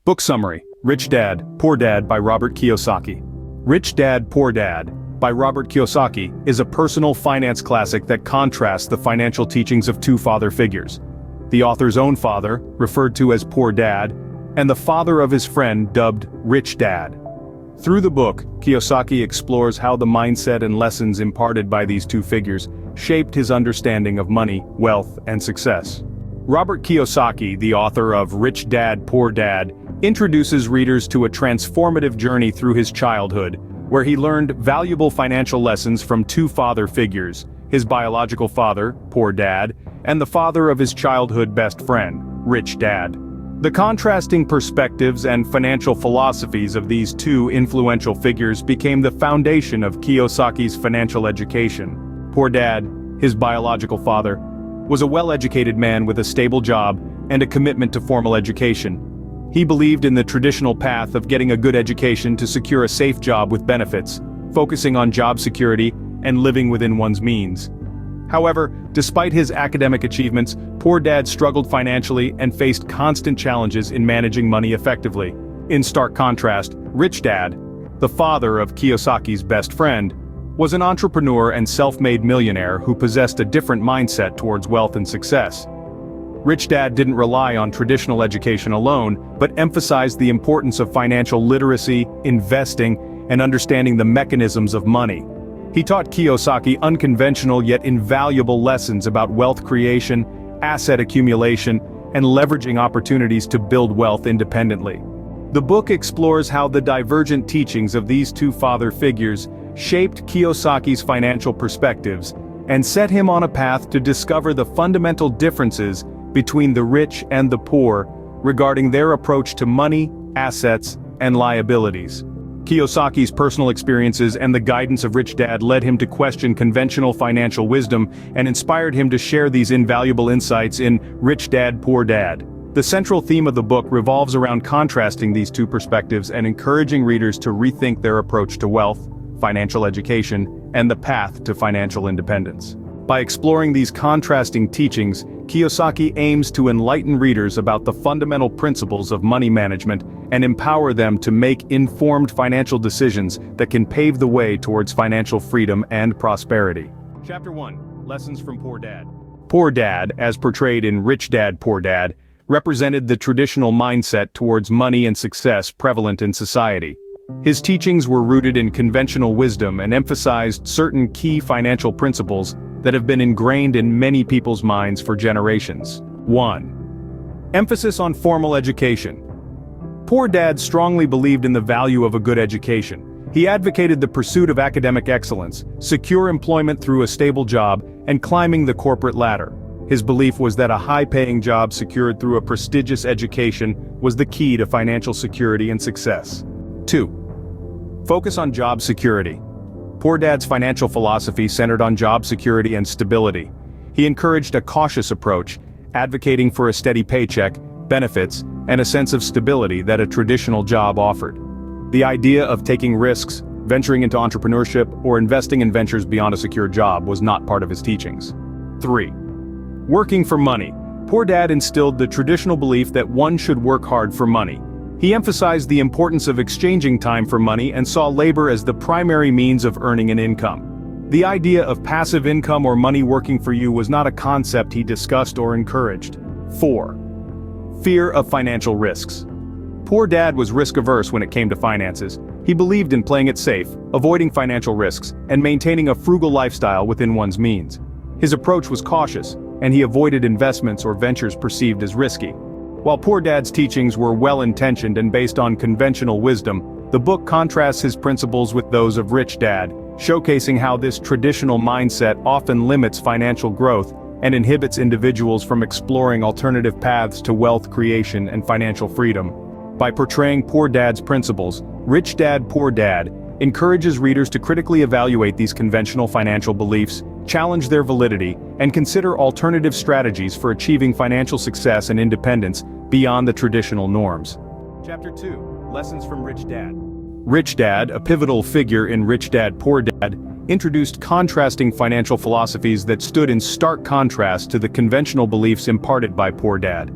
Book summary: Rich Dad, Poor Dad by Robert Kiyosaki. Rich Dad, Poor Dad by Robert Kiyosaki is a personal finance classic that contrasts the financial teachings of two father figures. The author's own father, referred to as Poor Dad, and the father of his friend dubbed Rich Dad. Through the book, Kiyosaki explores how the mindset and lessons imparted by these two figures shaped his understanding of money, wealth, and success. Robert Kiyosaki, the author of Rich Dad, Poor Dad, introduces readers to a transformative journey through his childhood, where he learned valuable financial lessons from two father figures, his biological father, Poor Dad, and the father of his childhood best friend, Rich Dad. The contrasting perspectives and financial philosophies of these two influential figures became the foundation of Kiyosaki's financial education. Poor Dad, his biological father, was a well-educated man with a stable job and a commitment to formal education. He believed in the traditional path of getting a good education to secure a safe job with benefits, focusing on job security and living within one's means. However, despite his academic achievements, Poor Dad struggled financially and faced constant challenges in managing money effectively. In stark contrast, Rich Dad, the father of Kiyosaki's best friend, was an entrepreneur and self-made millionaire who possessed a different mindset towards wealth and success. Rich Dad didn't rely on traditional education alone, but emphasized the importance of financial literacy, investing, and understanding the mechanisms of money. He taught Kiyosaki unconventional yet invaluable lessons about wealth creation, asset accumulation, and leveraging opportunities to build wealth independently. The book explores how the divergent teachings of these two father figures shaped Kiyosaki's financial perspectives and set him on a path to discover the fundamental differences between the rich and the poor regarding their approach to money, assets, and liabilities. Kiyosaki's personal experiences and the guidance of Rich Dad led him to question conventional financial wisdom and inspired him to share these invaluable insights in Rich Dad, Poor Dad. The central theme of the book revolves around contrasting these two perspectives and encouraging readers to rethink their approach to wealth, financial education, and the path to financial independence. By exploring these contrasting teachings, Kiyosaki aims to enlighten readers about the fundamental principles of money management and empower them to make informed financial decisions that can pave the way towards financial freedom and prosperity. Chapter 1. Lessons from Poor Dad. Poor Dad, as portrayed in Rich Dad, Poor Dad, represented the traditional mindset towards money and success prevalent in society. His teachings were rooted in conventional wisdom and emphasized certain key financial principles that have been ingrained in many people's minds for generations. 1. Emphasis on formal education. Poor Dad strongly believed in the value of a good education. He advocated the pursuit of academic excellence, secure employment through a stable job, and climbing the corporate ladder. His belief was that a high-paying job secured through a prestigious education was the key to financial security and success. 2. Focus on job security. Poor Dad's financial philosophy centered on job security and stability. He encouraged a cautious approach, advocating for a steady paycheck, benefits, and a sense of stability that a traditional job offered. The idea of taking risks, venturing into entrepreneurship, or investing in ventures beyond a secure job was not part of his teachings. 3. Working for money. Poor Dad instilled the traditional belief that one should work hard for money. He emphasized the importance of exchanging time for money and saw labor as the primary means of earning an income. The idea of passive income or money working for you was not a concept he discussed or encouraged. 4. Fear of financial risks. Poor Dad was risk-averse when it came to finances. He believed in playing it safe, avoiding financial risks, and maintaining a frugal lifestyle within one's means. His approach was cautious, and he avoided investments or ventures perceived as risky. While Poor Dad's teachings were well-intentioned and based on conventional wisdom, the book contrasts his principles with those of Rich Dad, showcasing how this traditional mindset often limits financial growth and inhibits individuals from exploring alternative paths to wealth creation and financial freedom. By portraying Poor Dad's principles, Rich Dad, Poor Dad encourages readers to critically evaluate these conventional financial beliefs, challenge their validity, and consider alternative strategies for achieving financial success and independence beyond the traditional norms. Chapter 2. Lessons from Rich Dad. Rich Dad, a pivotal figure in Rich Dad, Poor Dad, introduced contrasting financial philosophies that stood in stark contrast to the conventional beliefs imparted by Poor Dad.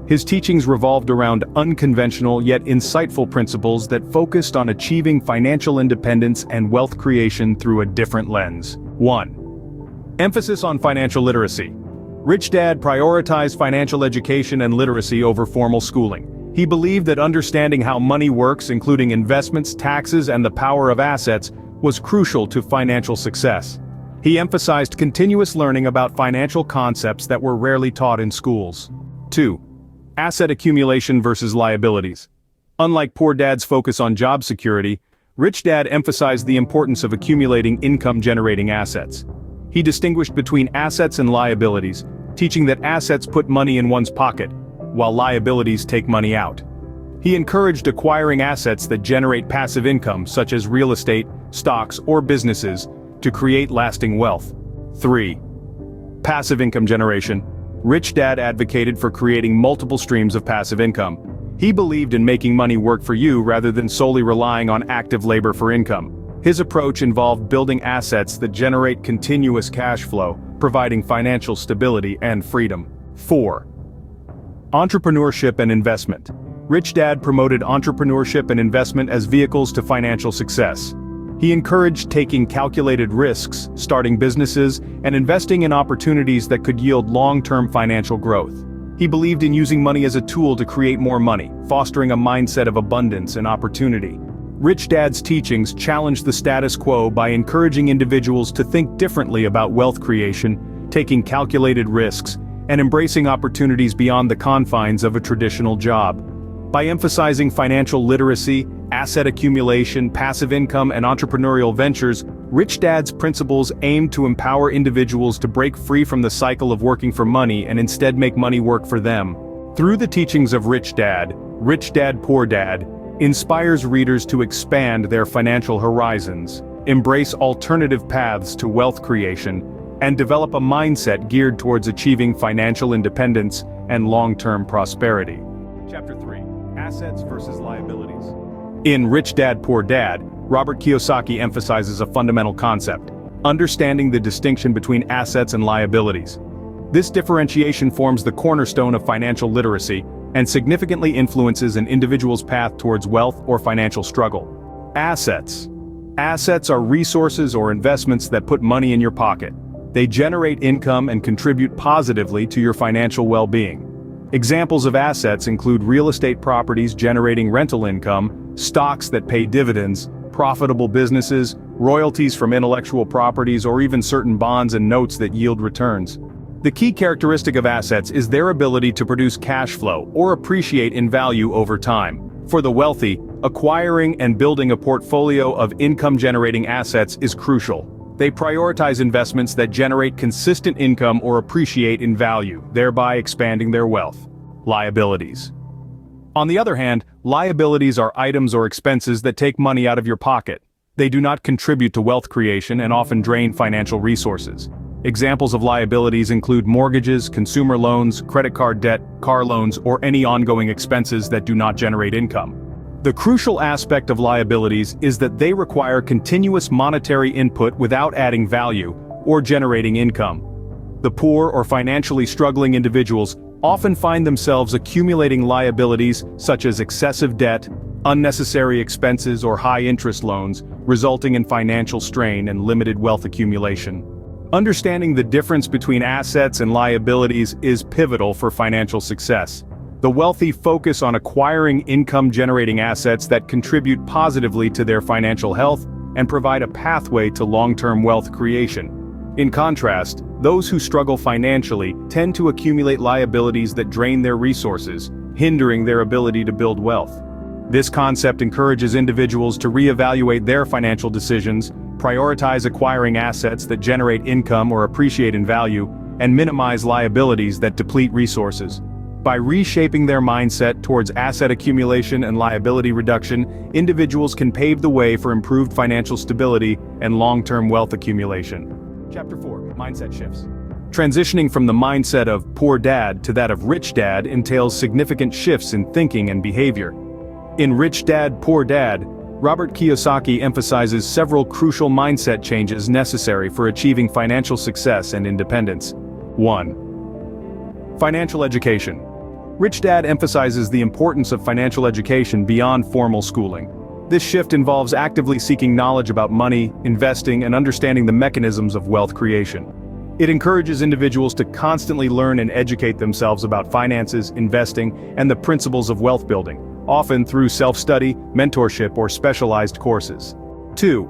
His teachings revolved around unconventional yet insightful principles that focused on achieving financial independence and wealth creation through a different lens. 1. Emphasis on financial literacy. Rich Dad prioritized financial education and literacy over formal schooling. He believed that understanding how money works, including investments, taxes, and the power of assets, was crucial to financial success. He emphasized continuous learning about financial concepts that were rarely taught in schools. 2. Asset accumulation versus liabilities. Unlike Poor Dad's focus on job security, Rich Dad emphasized the importance of accumulating income-generating assets. He distinguished between assets and liabilities, teaching that assets put money in one's pocket, while liabilities take money out. He encouraged acquiring assets that generate passive income, such as real estate, stocks, or businesses, to create lasting wealth. 3. Passive income generation. Rich Dad advocated for creating multiple streams of passive income. He believed in making money work for you rather than solely relying on active labor for income. His approach involved building assets that generate continuous cash flow, providing financial stability and freedom. 4. Entrepreneurship and investment. Rich Dad promoted entrepreneurship and investment as vehicles to financial success. He encouraged taking calculated risks, starting businesses, and investing in opportunities that could yield long-term financial growth. He believed in using money as a tool to create more money, fostering a mindset of abundance and opportunity. Rich Dad's teachings challenged the status quo by encouraging individuals to think differently about wealth creation, taking calculated risks, and embracing opportunities beyond the confines of a traditional job. By emphasizing financial literacy, asset accumulation, passive income, and entrepreneurial ventures, Rich Dad's principles aim to empower individuals to break free from the cycle of working for money and instead make money work for them. Through the teachings of Rich Dad, Poor Dad inspires readers to expand their financial horizons, embrace alternative paths to wealth creation, and develop a mindset geared towards achieving financial independence and long-term prosperity. Chapter 3. Assets versus liabilities. In Rich Dad, Poor Dad, Robert Kiyosaki emphasizes a fundamental concept: understanding the distinction between assets and liabilities. This differentiation forms the cornerstone of financial literacy and significantly influences an individual's path towards wealth or financial struggle. Assets. Assets are resources or investments that put money in your pocket. They generate income and contribute positively to your financial well-being. Examples of assets include real estate properties generating rental income, stocks that pay dividends, profitable businesses, royalties from intellectual properties, or even certain bonds and notes that yield returns. The key characteristic of assets is their ability to produce cash flow or appreciate in value over time. For the wealthy, acquiring and building a portfolio of income-generating assets is crucial. They prioritize investments that generate consistent income or appreciate in value, thereby expanding their wealth. Liabilities. On the other hand, liabilities are items or expenses that take money out of your pocket. They do not contribute to wealth creation and often drain financial resources. Examples of liabilities include mortgages, consumer loans, credit card debt, car loans, or any ongoing expenses that do not generate income. The crucial aspect of liabilities is that they require continuous monetary input without adding value or generating income. The poor or financially struggling individuals often find themselves accumulating liabilities such as excessive debt, unnecessary expenses, or high-interest loans, resulting in financial strain and limited wealth accumulation. Understanding the difference between assets and liabilities is pivotal for financial success. The wealthy focus on acquiring income-generating assets that contribute positively to their financial health and provide a pathway to long-term wealth creation. In contrast, those who struggle financially tend to accumulate liabilities that drain their resources, hindering their ability to build wealth. This concept encourages individuals to reevaluate their financial decisions, prioritize acquiring assets that generate income or appreciate in value, and minimize liabilities that deplete resources. By reshaping their mindset towards asset accumulation and liability reduction, individuals can pave the way for improved financial stability and long-term wealth accumulation. Chapter 4. Mindset shifts. Transitioning from the mindset of Poor Dad to that of Rich Dad entails significant shifts in thinking and behavior. In Rich Dad, Poor Dad, Robert Kiyosaki emphasizes several crucial mindset changes necessary for achieving financial success and independence. 1. Financial education. Rich Dad emphasizes the importance of financial education beyond formal schooling. This shift involves actively seeking knowledge about money, investing, and understanding the mechanisms of wealth creation. It encourages individuals to constantly learn and educate themselves about finances, investing, and the principles of wealth building, often through self-study, mentorship, or specialized courses. 2.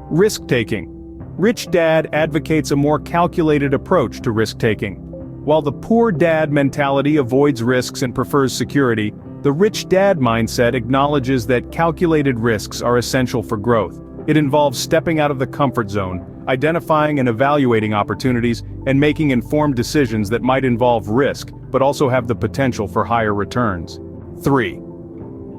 Risk-taking. Rich Dad advocates a more calculated approach to risk-taking. While the poor dad mentality avoids risks and prefers security, the rich dad mindset acknowledges that calculated risks are essential for growth. It involves stepping out of the comfort zone, identifying and evaluating opportunities, and making informed decisions that might involve risk, but also have the potential for higher returns. 3.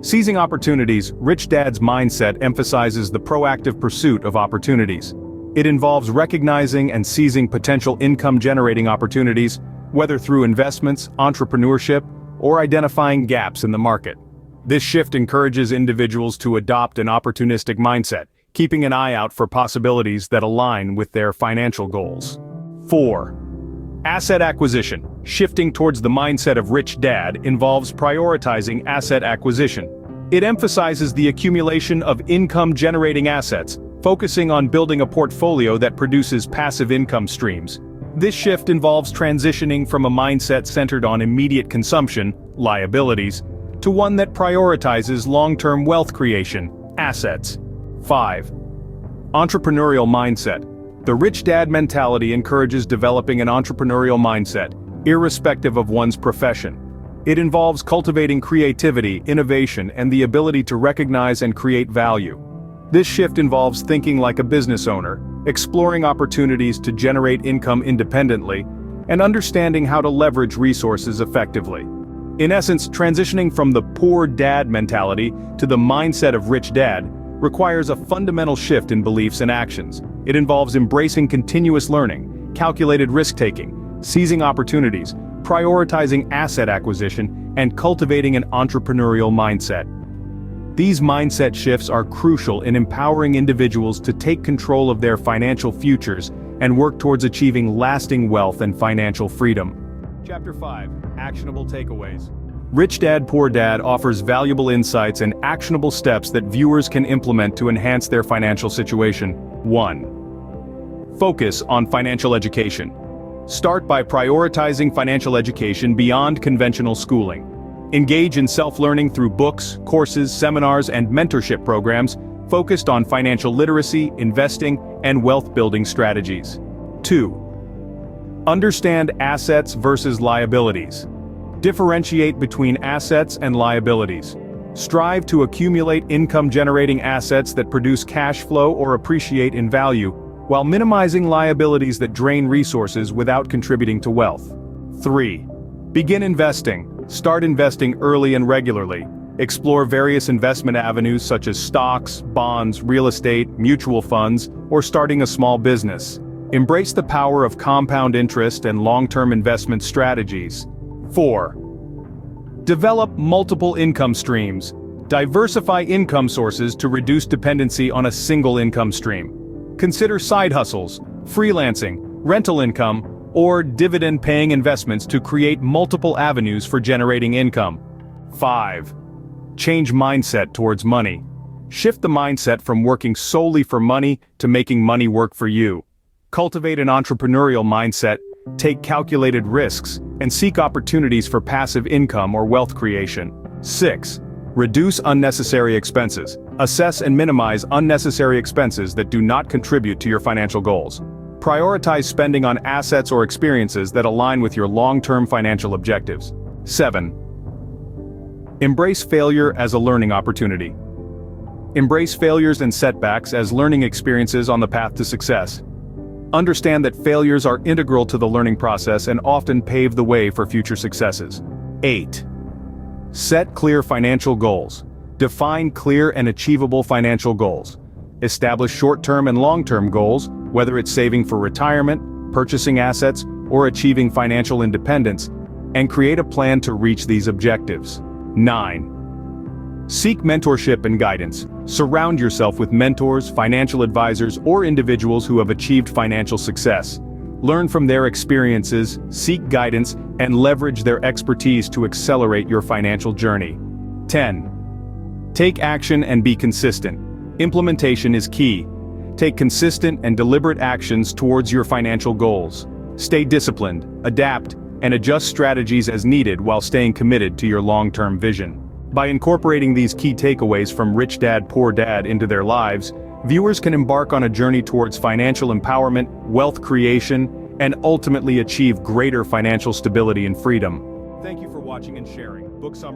Seizing opportunities. Rich Dad's mindset emphasizes the proactive pursuit of opportunities. It involves recognizing and seizing potential income-generating opportunities, whether through investments, entrepreneurship, or identifying gaps in the market. This shift encourages individuals to adopt an opportunistic mindset, keeping an eye out for possibilities that align with their financial goals. 4. Asset acquisition. Shifting towards the mindset of Rich Dad involves prioritizing asset acquisition. It emphasizes the accumulation of income-generating assets, focusing on building a portfolio that produces passive income streams. This shift involves transitioning from a mindset centered on immediate consumption, liabilities, to one that prioritizes long-term wealth creation, assets. 5. Entrepreneurial mindset. The Rich Dad mentality encourages developing an entrepreneurial mindset, irrespective of one's profession. It involves cultivating creativity, innovation, and the ability to recognize and create value. This shift involves thinking like a business owner, exploring opportunities to generate income independently, and understanding how to leverage resources effectively. In essence, transitioning from the poor dad mentality to the mindset of Rich Dad requires a fundamental shift in beliefs and actions. It involves embracing continuous learning, calculated risk-taking, seizing opportunities, prioritizing asset acquisition, and cultivating an entrepreneurial mindset. These mindset shifts are crucial in empowering individuals to take control of their financial futures and work towards achieving lasting wealth and financial freedom. Chapter 5. Actionable takeaways. Rich Dad Poor Dad offers valuable insights and actionable steps that viewers can implement to enhance their financial situation. 1. Focus on financial education. Start by prioritizing financial education beyond conventional schooling. Engage in self-learning through books, courses, seminars, and mentorship programs focused on financial literacy, investing, and wealth-building strategies. 2. Understand assets versus liabilities. Differentiate between assets and liabilities. Strive to accumulate income-generating assets that produce cash flow or appreciate in value, while minimizing liabilities that drain resources without contributing to wealth. 3. Begin investing. Start investing early and regularly. Explore various investment avenues such as stocks, bonds, real estate, mutual funds, or starting a small business. Embrace the power of compound interest and long-term investment strategies. 4. Develop multiple income streams. Diversify income sources to reduce dependency on a single income stream. Consider side hustles, freelancing, rental income, or dividend-paying investments to create multiple avenues for generating income. 5. Change mindset towards money. Shift the mindset from working solely for money to making money work for you. Cultivate an entrepreneurial mindset, take calculated risks, and seek opportunities for passive income or wealth creation. 6. Reduce unnecessary expenses. Assess and minimize unnecessary expenses that do not contribute to your financial goals. Prioritize spending on assets or experiences that align with your long-term financial objectives. 7. Embrace failure as a learning opportunity. Embrace failures and setbacks as learning experiences on the path to success. Understand that failures are integral to the learning process and often pave the way for future successes. 8. Set clear financial goals. Define clear and achievable financial goals. Establish short-term and long-term goals, whether it's saving for retirement, purchasing assets, or achieving financial independence, and create a plan to reach these objectives. 9. Seek mentorship and guidance. Surround yourself with mentors, financial advisors, or individuals who have achieved financial success. Learn from their experiences, seek guidance, and leverage their expertise to accelerate your financial journey. 10. Take action and be consistent. Implementation is key. Take consistent and deliberate actions towards your financial goals. Stay disciplined, adapt, and adjust strategies as needed while staying committed to your long-term vision. By incorporating these key takeaways from Rich Dad Poor Dad into their lives, viewers can embark on a journey towards financial empowerment, wealth creation, and ultimately achieve greater financial stability and freedom. Thank you for watching and sharing. Book summary.